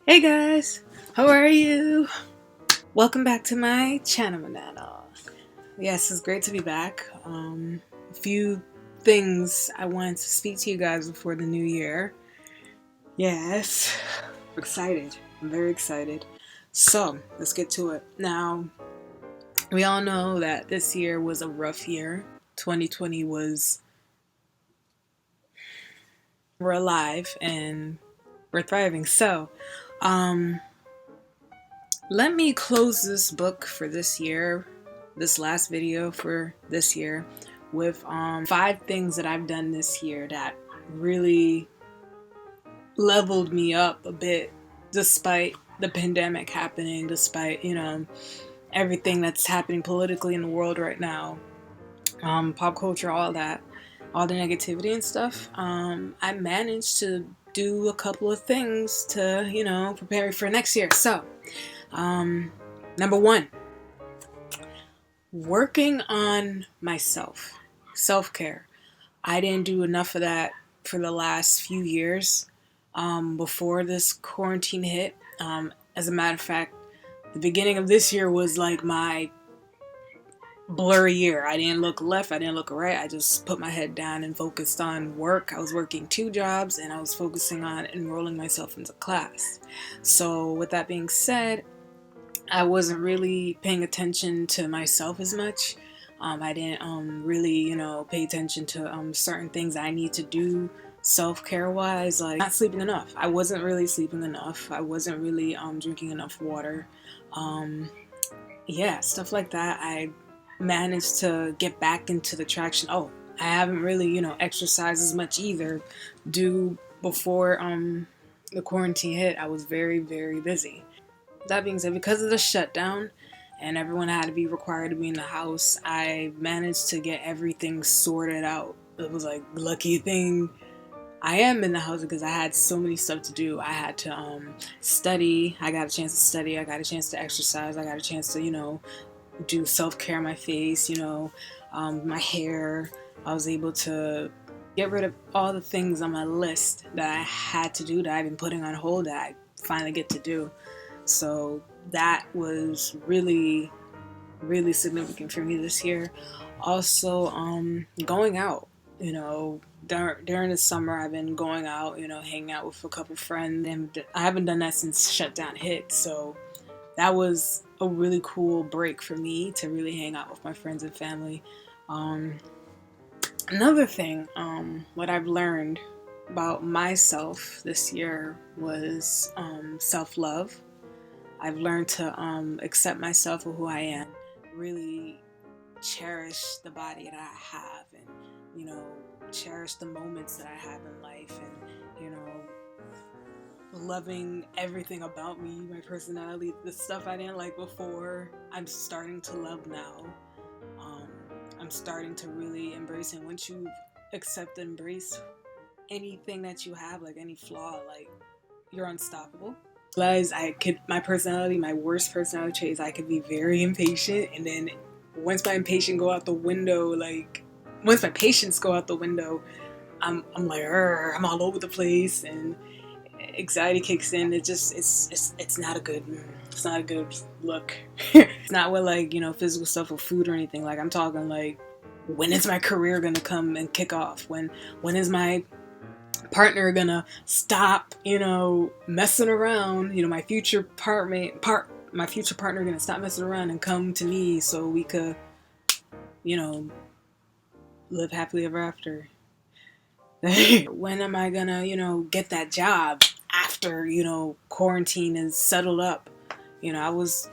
Hey guys, how are you? Welcome back to my Channelmanannel. Yes, it's great to be back. A few things I wanted to speak to you guys before the new year. Yes, I'm excited. I'm very excited. So, let's get to it. Now, we all know that this year was a rough year. 2020 was, we're alive and we're thriving. So, um, let me close this book for this year, this last video for this year, with 5 things that I've done this year that really leveled me up a bit despite the pandemic happening, despite, everything that's happening politically in the world right now, pop culture, all that, all the negativity and stuff. I managed to do a couple of things to, prepare me for next year. So, number one, working on myself, self-care. I didn't do enough of that for the last few years before this quarantine hit. As a matter of fact, the beginning of this year was like my blurry year. I didn't look left, I didn't look right. I just put my head down and focused on work. I was working 2 jobs and I was focusing on enrolling myself into class. So with that being said, I wasn't really paying attention to myself as much. I didn't really, pay attention to certain things I need to do self-care wise, like not sleeping enough. I wasn't really sleeping enough. I wasn't really drinking enough water. Yeah, stuff like that. I managed to get back into the traction. Oh, I haven't really, exercised as much either. Due before the quarantine hit, I was very, very busy. That being said, because of the shutdown and everyone had to be required to be in the house, I managed to get everything sorted out. It was like lucky thing I am in the house because I had so many stuff to do. I had to study. I got a chance to study. I got a chance to exercise. I got a chance to, do self-care on my face, my hair. I was able to get rid of all the things on my list that I had to do that I've been putting on hold that I finally get to do. So that was really, really significant for me this year. Also, going out, during the summer, I've been going out, hanging out with a couple friends, and I haven't done that since shutdown hit. So that was a really cool break for me to really hang out with my friends and family. Um, Another thing, what I've learned about myself this year was self-love. I've learned to accept myself for who I am, really cherish the body that I have, and cherish the moments that I have in life, and loving everything about me, my personality, the stuff I didn't like before. I'm starting to love now. Um, I'm starting to really embrace, and once you accept and embrace anything that you have, like any flaw, like you're unstoppable. Realize my personality, my worst personality trait is I could be very impatient, and then once my impatience go out the window, like once my patience go out the window, I'm like, I'm all over the place, and anxiety kicks in. It's not a good, it's not a good look. It's not with like physical stuff or food or anything. Like I'm talking like, when is my career gonna come and kick off? When is my partner gonna stop, messing around? My future partner gonna stop messing around and come to me so we could, you know, live happily ever after. When am I gonna, get that job after, quarantine is settled up? I was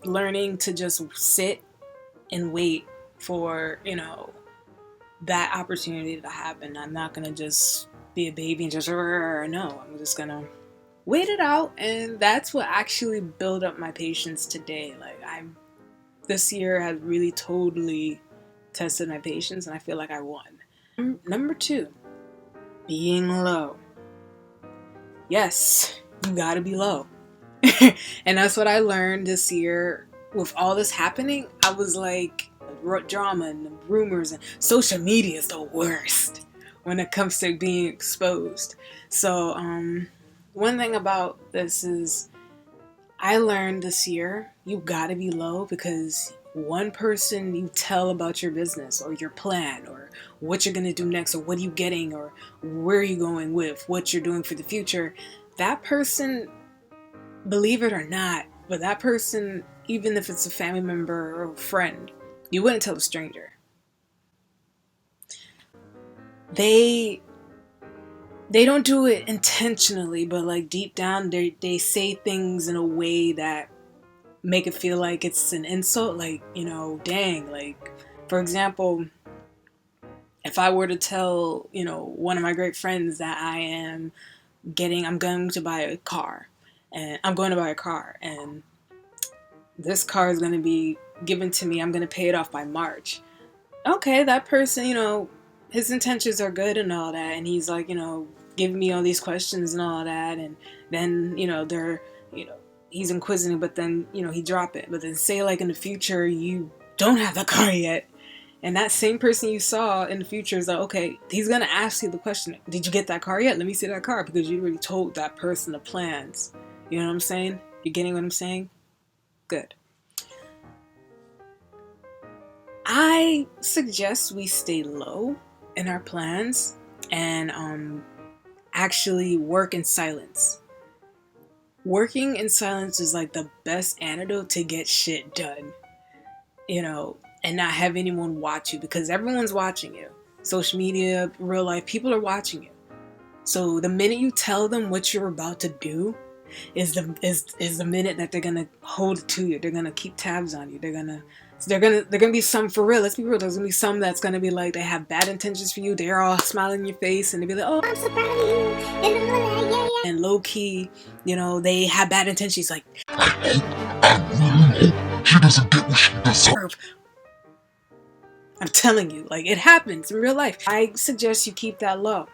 learning to just sit and wait for, that opportunity to happen. I'm not gonna just be a baby and just no. I'm just gonna wait it out, and that's what actually built up my patience today. Like this year has really totally tested my patience, and I feel like I won. Number 2, being low. Yes, you gotta be low. And that's what I learned this year. With all this happening, I was like, drama and rumors and social media is the worst when it comes to being exposed. So One thing about this is I learned this year you gotta be low, because one person you tell about your business or your plan or what you're gonna do next or what are you getting or where are you going with what you're doing for the future, that person, believe it or not, but that person, even if it's a family member or a friend, you wouldn't tell a stranger. They they don't do it intentionally, but like deep down they say things in a way that make it feel like it's an insult, like, dang, like, for example, if I were to tell, one of my great friends that I'm going to buy a car, and I'm going to buy a car, and this car is going to be given to me, I'm going to pay it off by March. Okay, that person, his intentions are good and all that, and he's like, giving me all these questions and all that, and then, you know, he's inquisitive, but then, he drop it. But then say like in the future you don't have the car yet, and that same person you saw in the future is like, okay, he's gonna ask you the question, did you get that car yet? Let me see that car, because you already told that person the plans. You know what I'm saying? You're getting what I'm saying? Good. I suggest we stay low in our plans and actually work in silence. Working in silence is like the best antidote to get shit done, and not have anyone watch you, because everyone's watching you. Social media, real life, people are watching you. So the minute you tell them what you're about to do is the minute that they're gonna hold it to you. They're gonna keep tabs on you. They're gonna be some for real. Let's be real. There's gonna be some that's gonna be like they have bad intentions for you. They're all smiling in your face and they be like, "Oh, I'm so proud of you," and all that, yeah, yeah. And low key, they have bad intentions. Like, I really hope she doesn't get what she deserves. I'm telling you, like, it happens in real life. I suggest you keep that low.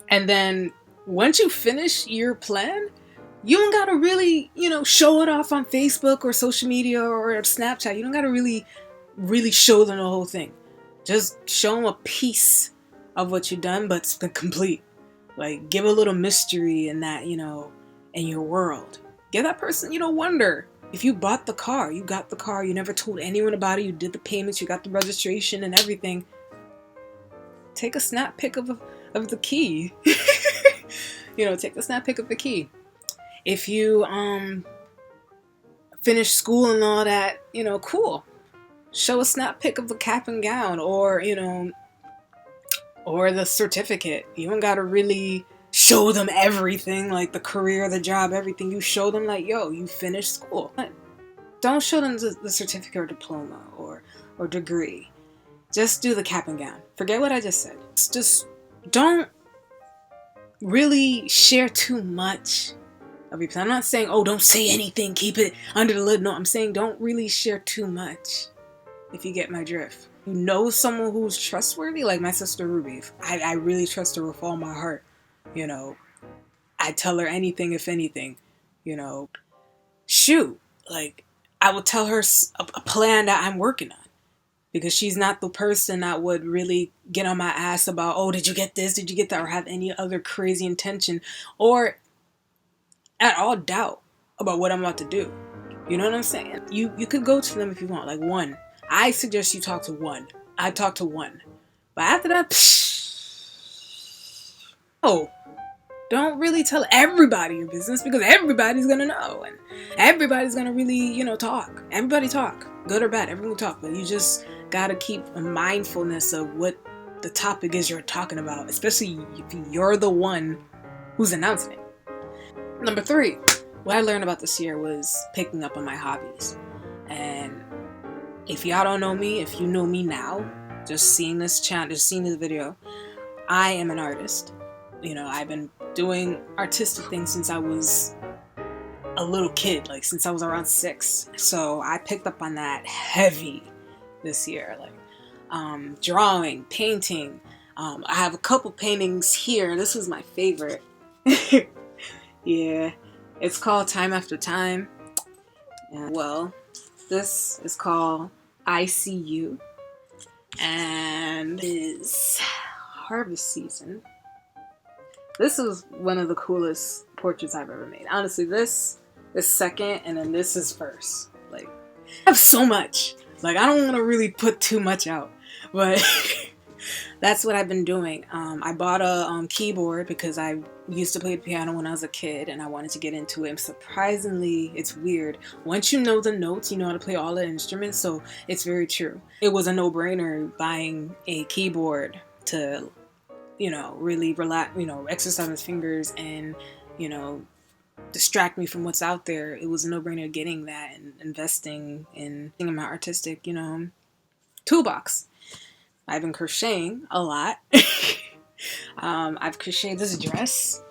And then once you finish your plan, you don't gotta really, show it off on Facebook or social media or Snapchat. You don't gotta really show them the whole thing. Just show them a piece of what you've done, but it's complete. Like, give a little mystery in that, in your world. Give that person, wonder. If you bought the car, you got the car, you never told anyone about it, you did the payments, you got the registration and everything. Take a snap pic of the key. Take a snap pic of the key. If you finish school and all that, cool. Show a snap pic of the cap and gown, or or the certificate. You don't gotta really show them everything, like the career, the job, everything. You show them like, yo, you finished school. Don't show them the certificate or diploma or degree. Just do the cap and gown. Forget what I just said. Just don't really share too much of your plan. I'm not saying, oh, don't say anything, keep it under the lid. No, I'm saying don't really share too much, if you get my drift. You know someone who's trustworthy, like my sister Ruby. I really trust her with all my heart. I tell her anything, if anything. Shoot, like, I would tell her a plan that I'm working on, because she's not the person that would really get on my ass about, oh, did you get this, did you get that, or have any other crazy intention, or at all doubt about what I'm about to do. You know what I'm saying? You could go to them if you want, like one. I suggest you talk to one. I talk to one. But after that, oh, don't really tell everybody your business, because everybody's gonna know, and everybody's gonna really, talk. Everybody talk, good or bad, everyone talk. But you just gotta keep a mindfulness of what the topic is you're talking about, especially if you're the one who's announcing it. Number 3, what I learned about this year was picking up on my hobbies. And if y'all don't know me, if you know me now, just seeing this channel, just seeing this video, I am an artist. I've been doing artistic things since I was a little kid, like since I was around 6. So I picked up on that heavy this year, like drawing, painting. I have a couple paintings here. This was my favorite. Yeah, it's called Time After Time. And, well, this is called I See You, and it is harvest season. This is one of the coolest portraits I've ever made. Honestly, this is second, and then this is first. Like, I have so much. Like, I don't want to really put too much out, but that's what I've been doing. I bought a keyboard because I used to play the piano when I was a kid, and I wanted to get into it. And surprisingly, it's weird. Once you know the notes, you know how to play all the instruments, so it's very true. It was a no-brainer buying a keyboard to, you know, really relax, you know, exercise my fingers and, you know, distract me from what's out there. It was a no-brainer getting that and investing in my artistic, you know, toolbox. I've been crocheting a lot. I've crocheted this dress.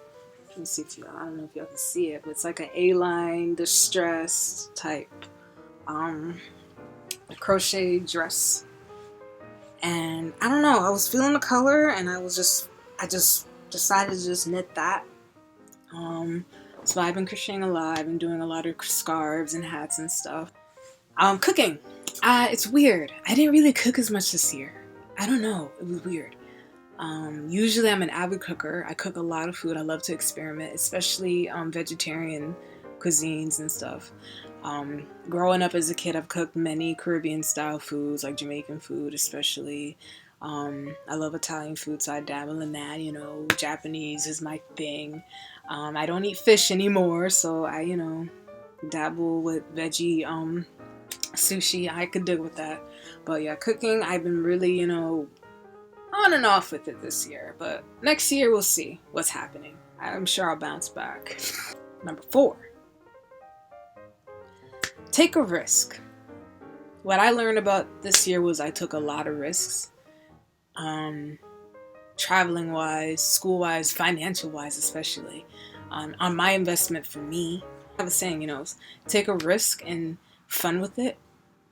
Let me see if I don't know if y'all can see it, but it's like an A-line distressed type crochet dress. And I don't know, I was feeling the color, and I just decided to just knit that. So I've been crocheting a lot. I've been doing a lot of scarves and hats and stuff. Cooking. It's weird. I didn't really cook as much this year. I don't know. It was weird. Usually I'm an avid cooker. I cook a lot of food. I love to experiment, especially vegetarian cuisines and stuff. Growing up as a kid, I've cooked many Caribbean style foods, like Jamaican food especially. I love Italian food, so I dabble in that, you know. Japanese is my thing. I don't eat fish anymore, so I, you know, dabble with veggie sushi. I could deal with that. But yeah, cooking, I've been really, you know, on and off with it this year. But next year, we'll see what's happening. I'm sure I'll bounce back. Number 4. Take a risk. What I learned about this year was I took a lot of risks. Traveling wise, school wise, financial wise especially. On my investment for me. I was saying, you know, take a risk and fun with it.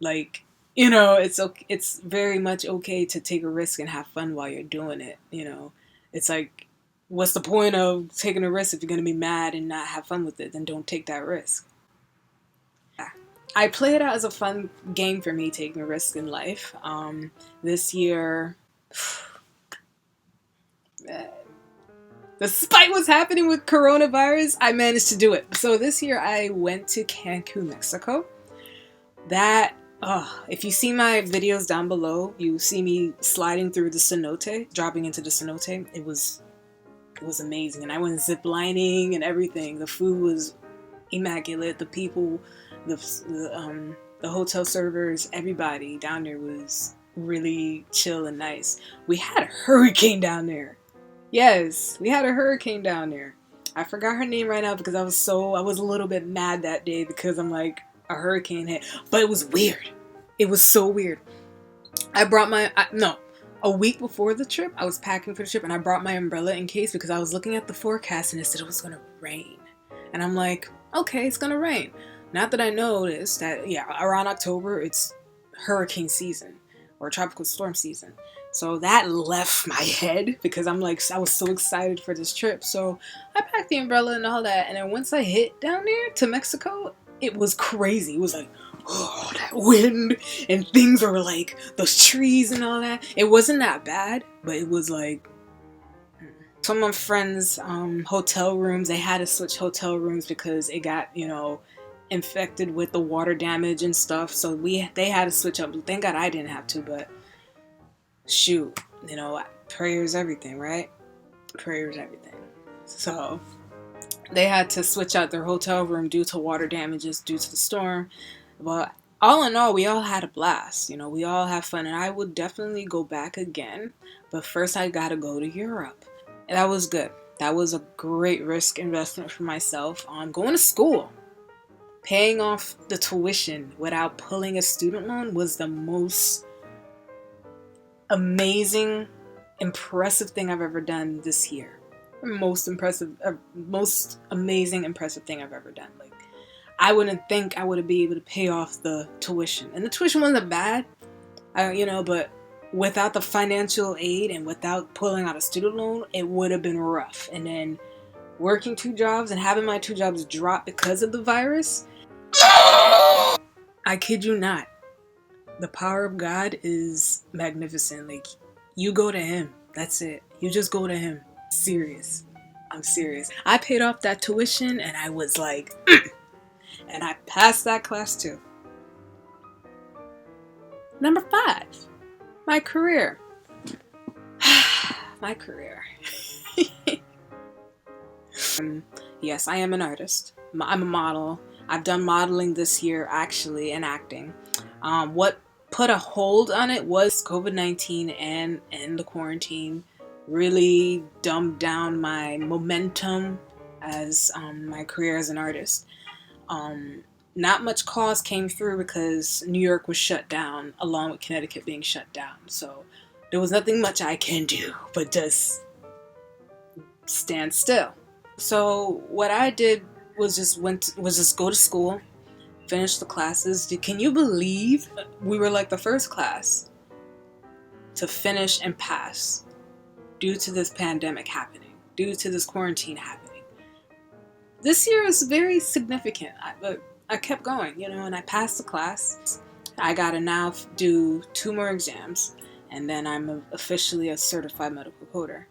Like, you know, it's okay, it's very much okay to take a risk and have fun while you're doing it, you know. It's like, what's the point of taking a risk if you're going to be mad and not have fun with it? Then don't take that risk. I play it out as a fun game for me, taking a risk in life. This year, despite what's happening with coronavirus, I managed to do it. So this year I went to Cancun, Mexico. That, if you see my videos down below, you see me sliding through the cenote, dropping into the cenote. It was amazing. And I went zip lining and everything. The food was immaculate. The people, the hotel servers, everybody down there was really chill and nice. We had a hurricane down there. Yes, we had a hurricane down there. I forgot her name right now because I was a little bit mad that day because I'm like, a hurricane hit. But it was weird. It was so weird. I brought a week before the trip, I was packing for the trip and I brought my umbrella in case because I was looking at the forecast and it said it was going to rain. And I'm like, okay, it's going to rain. Not that I noticed that, yeah, around October, it's hurricane season or tropical storm season. So that left my head because I'm like, I was so excited for this trip. So I packed the umbrella and all that. And then once I hit down there to Mexico, it was crazy. It was like, oh, that wind and things were like those trees and all that. It wasn't that bad, but it was like some of my friends' hotel rooms, they had to switch hotel rooms because it got, you know, infected with the water damage and stuff. So they had to switch up. Thank God I didn't have to, but shoot, you know, prayers everything, right? Prayers everything. So they had to switch out their hotel room due to water damages due to the storm. But all in all, we all had a blast. You know, we all had fun. And I would definitely go back again. But first, I got to go to Europe. And that was good. That was a great risk investment for myself. Going to school. Paying off the tuition without pulling a student loan was the most amazing, impressive thing I've ever done this year. Most amazing, impressive thing I've ever done. Like, I wouldn't think I would be able to pay off the tuition, and the tuition wasn't bad, you know. But without the financial aid and without pulling out a student loan, it would have been rough. And then working 2 jobs and having my 2 jobs drop because of the virus. I kid you not. The power of God is magnificent. Like, you go to Him. That's it. You just go to Him. Serious. I'm serious. I paid off that tuition and I was like, and I passed that class too. Number 5, my career. My career. Yes, I am an artist. I'm a model. I've done modeling this year, actually, and acting. What put a hold on it was COVID-19 and the quarantine really dumbed down my momentum as my career as an artist. Not much calls came through because New York was shut down, along with Connecticut being shut down. So there was nothing much I can do but just stand still. So what I did was just go to school, finish the classes. Can you believe we were like the first class to finish and pass due to this pandemic happening, due to this quarantine happening? This year is very significant. I kept going, and I passed the class. I gotta now do 2 more exams, and then I'm officially a certified medical coder.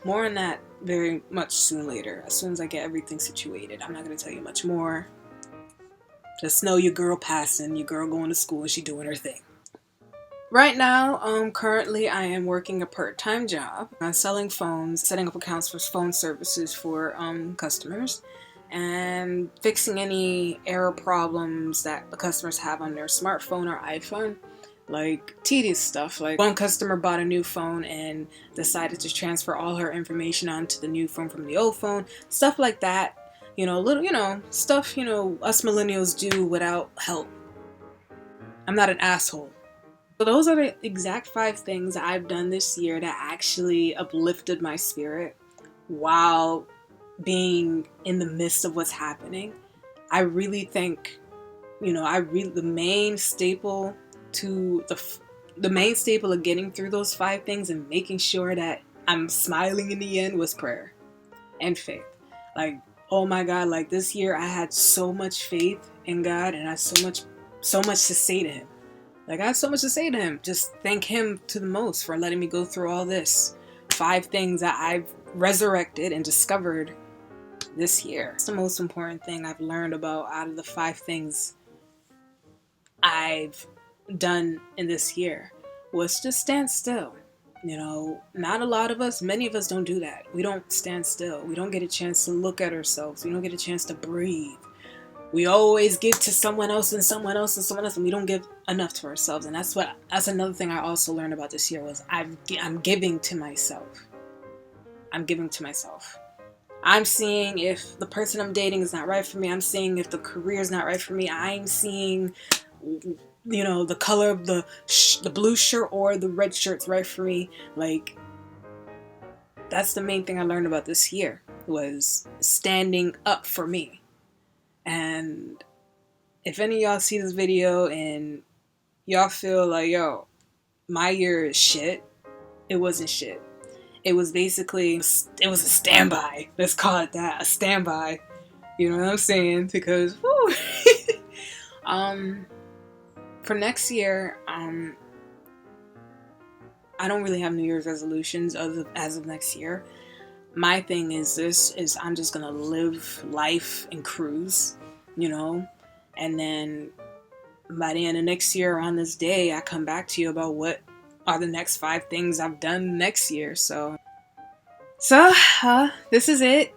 More on that very much soon later, as soon as I get everything situated. I'm not going to tell you much more. Just know your girl passing, your girl going to school, and she doing her thing. Right now, currently I am working a part-time job. I'm selling phones, setting up accounts for phone services for customers, and fixing any error problems that the customers have on their smartphone or iPhone. Like tedious stuff. Like one customer bought a new phone and decided to transfer all her information onto the new phone from the old phone. Stuff like that. Little, stuff, us millennials do without help. I'm not an asshole. So those are the exact 5 things I've done this year that actually uplifted my spirit while being in the midst of what's happening. I really think, the main staple of getting through those 5 things and making sure that I'm smiling in the end was prayer and faith. Like, oh my God, like this year I had so much faith in God, and I had so much to say to him. Like, I had so much to say to him. Just thank him to the most for letting me go through all this. 5 things that I've resurrected and discovered this year. It's the most important thing I've learned about out of the 5 things I've done in this year was just stand still. Not a lot of us, many of us don't do that. We don't stand still. We don't get a chance to look at ourselves. We don't get a chance to breathe. We always give to someone else and someone else and someone else, and we don't give enough to ourselves. And that's another thing I also learned about this year was I'm giving to myself. I'm giving to myself. I'm seeing if the person I'm dating is not right for me. I'm seeing if the career is not right for me. I'm seeing the color of the blue shirt or the red shirt's right for me. Like, that's the main thing I learned about this year was standing up for me. And if any of y'all see this video and y'all feel like, yo, my year is shit, it wasn't shit. It was basically, it was a standby. Let's call it that, a standby. You know what I'm saying? Because, whoo. For next year, I don't really have New Year's resolutions as of next year. My thing is I'm just gonna live life and cruise, and then by the end of next year on this day, I come back to you about what are the next 5 things I've done next year. So this is it,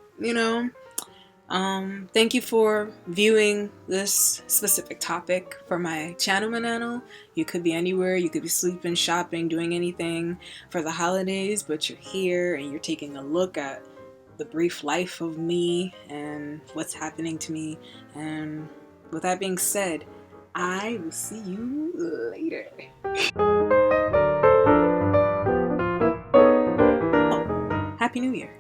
Thank you for viewing this specific topic for my Channelmanannel. You could be anywhere. You could be sleeping, shopping, doing anything for the holidays, but you're here and you're taking a look at the brief life of me and what's happening to me. And with that being said, I will see you later. Oh, Happy New Year.